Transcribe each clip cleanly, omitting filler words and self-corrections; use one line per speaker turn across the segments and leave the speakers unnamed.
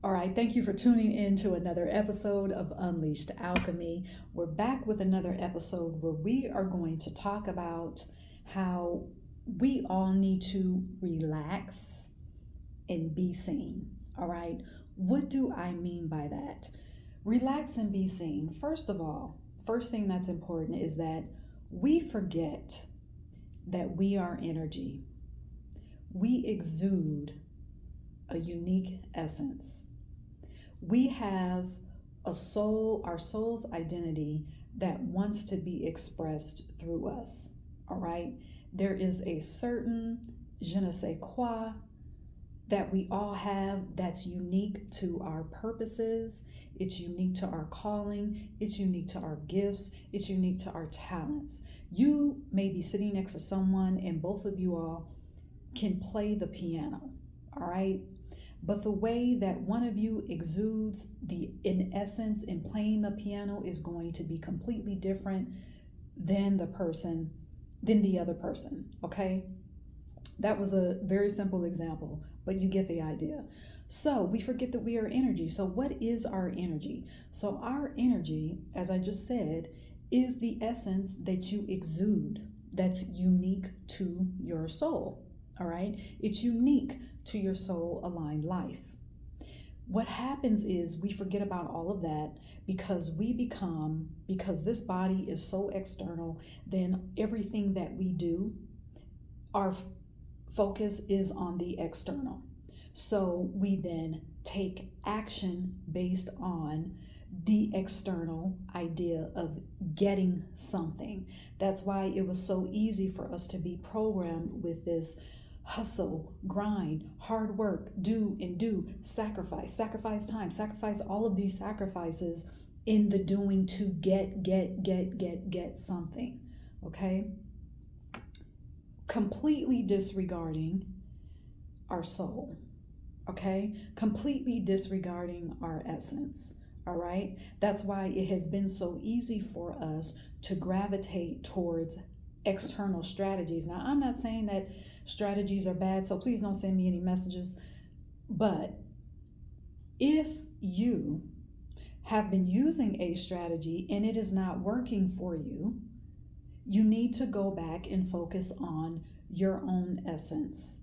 All right, thank you for tuning in to another episode of Unleashed Alchemy. We're back with another episode where we are going to talk about how we all need to relax and be seen. All right, what do I mean by that? Relax and be seen. First of all, first thing that's important is that we forget that we are energy. We exude a unique essence. We have a soul, our soul's identity that wants to be expressed through us. All right. There is a certain je ne sais quoi that we all have that's unique to our purposes. It's unique to our calling. It's unique to our gifts. It's unique to our talents. You may be sitting next to someone and both of you all can play the piano. All right. But the way that one of you exudes in essence in playing the piano is going to be completely different than the other person. Okay. That was a very simple example, but you get the idea. So we forget that we are energy. So what is our energy? So our energy, as I just said, is the essence that you exude that's unique to your soul. All right. It's unique to your soul aligned life. What happens is we forget about all of that because because this body is so external, then everything that we do, our focus is on the external. So we then take action based on the external idea of getting something. That's why it was so easy for us to be programmed with this hustle, grind, hard work, do, sacrifice time, sacrifice all of these sacrifices in the doing to get something. Okay? Completely disregarding our soul. Okay? Completely disregarding our essence. All right? That's why it has been so easy for us to gravitate towards external strategies. Now, I'm not saying that strategies are bad, so please don't send me any messages. But if you have been using a strategy and it is not working for you, you need to go back and focus on your own essence.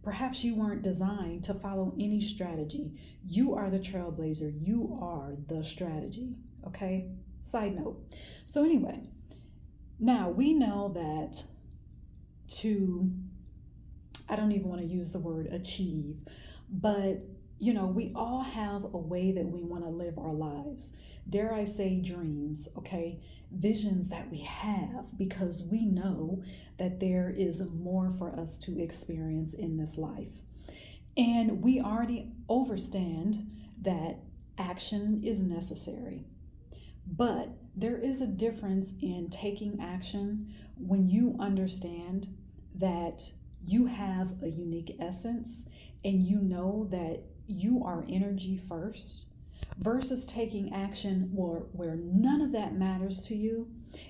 Perhaps you weren't designed to follow any strategy. You are the trailblazer. You are the strategy. Okay? Side note. So anyway, now we know that I don't even want to use the word achieve, but we all have a way that we want to live our lives. Dare I say dreams, okay? Visions that we have because we know that there is more for us to experience in this life. And we already understand that action is necessary. But there is a difference in taking action when you understand that you have a unique essence and you know that you are energy first versus taking action where none of that matters to you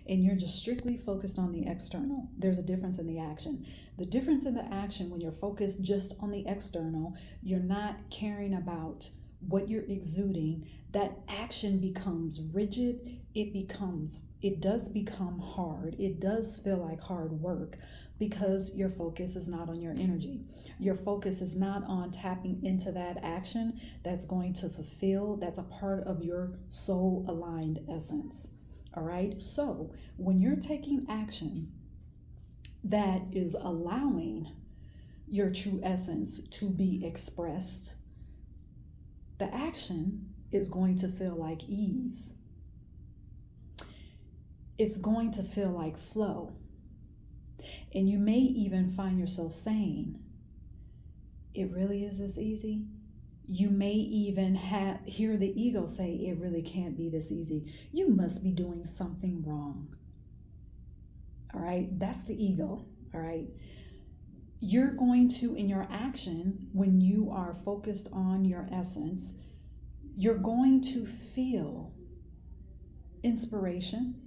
and you're just strictly focused on the external. There's a difference in the action. The difference in the action when you're focused just on the external, you're not caring about what you're exuding, that action becomes rigid. It does become hard. It does feel like hard work because your focus is not on your energy. Your focus is not on tapping into that action that's going to fulfill, that's a part of your soul aligned essence. All right. So when you're taking action that is allowing your true essence to be expressed, the action is going to feel like ease. It's going to feel like flow. And you may even find yourself saying, it really is this easy? You may even hear the ego say, it really can't be this easy. You must be doing something wrong. All right, that's the ego. All right. You're going to, in your action, when you are focused on your essence, you're going to feel inspiration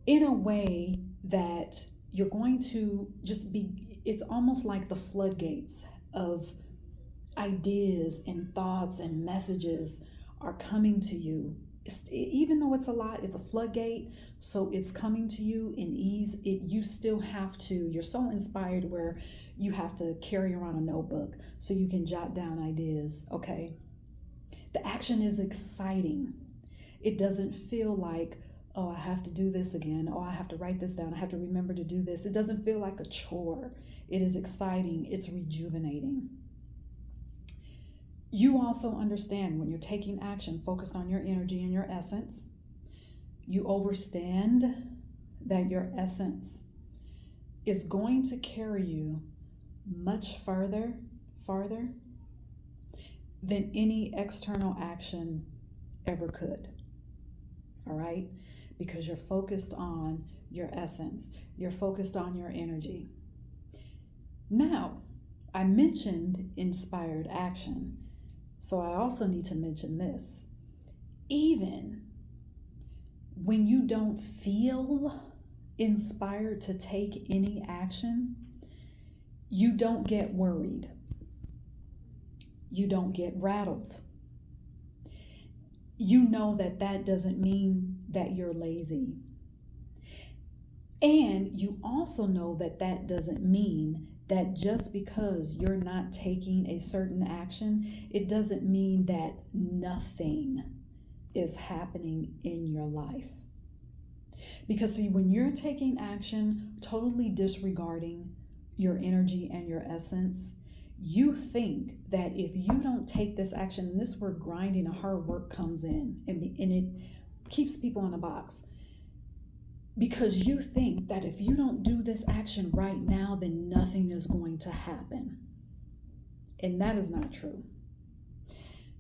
in a way that you're going to just be, it's almost like the floodgates of ideas and thoughts and messages are coming to you. Even though it's a lot, it's a floodgate, so it's coming to you in ease. You still have to, you're so inspired where you have to carry around a notebook so you can jot down ideas, okay? The action is exciting. It doesn't feel like, oh, I have to do this again. Oh, I have to write this down. I have to remember to do this. It doesn't feel like a chore. It is exciting. It's rejuvenating. You also understand when you're taking action focused on your energy and your essence, you understand that your essence is going to carry you much farther than any external action ever could. All right? Because you're focused on your essence. You're focused on your energy. Now, I mentioned inspired action. So I also need to mention this. Even when you don't feel inspired to take any action, you don't get worried. You don't get rattled. You know that doesn't mean that you're lazy. And you also know that doesn't mean that just because you're not taking a certain action, it doesn't mean that nothing is happening in your life. Because see, when you're taking action, totally disregarding your energy and your essence, you think that if you don't take this action, and this is where grinding and hard work comes in, and it keeps people in a box. Because you think that if you don't do this action right now, then nothing is going to happen. And that is not true.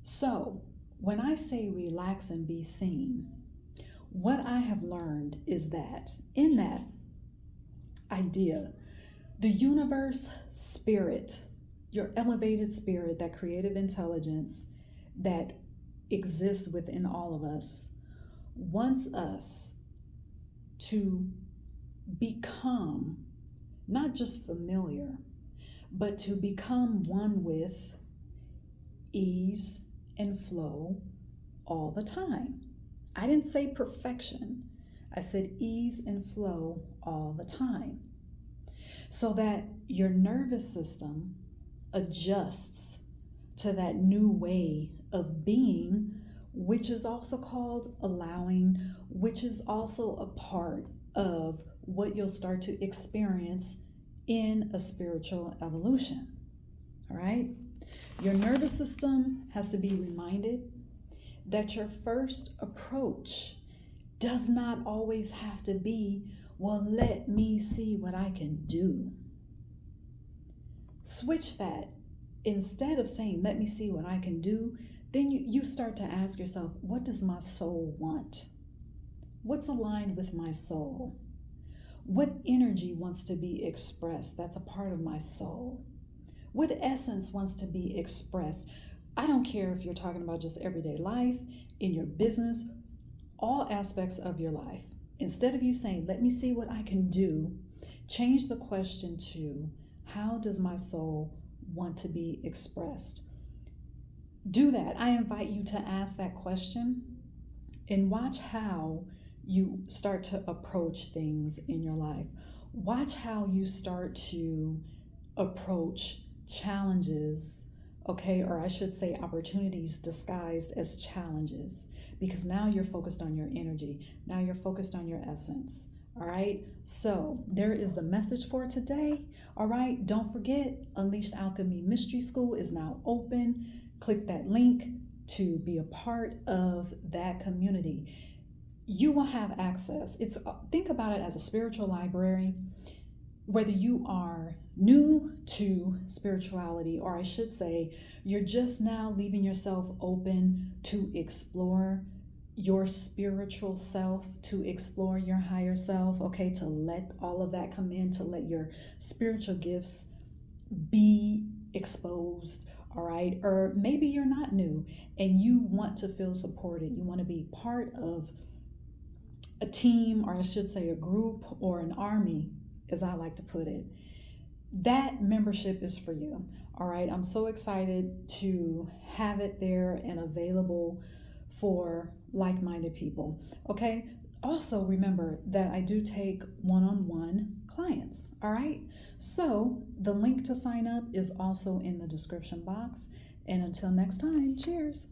So when I say relax and be seen, what I have learned is that in that idea, the universe, spirit, your elevated spirit, that creative intelligence that exists within all of us, wants us to become not just familiar, but to become one with ease and flow all the time. I didn't say perfection. I said ease and flow all the time. So that your nervous system adjusts to that new way of being, which is also called allowing, which is also a part of what you'll start to experience in a spiritual evolution. All right? Your nervous system has to be reminded that your first approach does not always have to be, well, let me see what I can do. Switch that. Instead of saying, let me see what I can do, then you start to ask yourself, what does my soul want? What's aligned with my soul? What energy wants to be expressed? That's a part of my soul. What essence wants to be expressed? I don't care if you're talking about just everyday life, in your business, all aspects of your life. Instead of you saying, let me see what I can do, change the question to, how does my soul want to be expressed? Do that. I invite you to ask that question and watch how you start to approach things in your life. Watch how you start to approach challenges, okay, or I should say opportunities disguised as challenges, because now you're focused on your energy. Now you're focused on your essence. All right, so there is the message for today. All right, don't forget, Unleashed Alchemy Mystery School is now open. Click that link to be a part of that community. You will have access. Think about it as a spiritual library. Whether you are new to spirituality, or I should say, you're just now leaving yourself open to explore your spiritual self, to explore your higher self, okay, to let all of that come in, to let your spiritual gifts be exposed, all right? Or maybe you're not new and you want to feel supported. You want to be part of a team, or I should say a group or an army, as I like to put it. That membership is for you, All right, I'm so excited to have it there and available for like minded people. Okay, also remember that I do take one on one clients. All right, so the link to sign up is also in the description box. And until next time, cheers.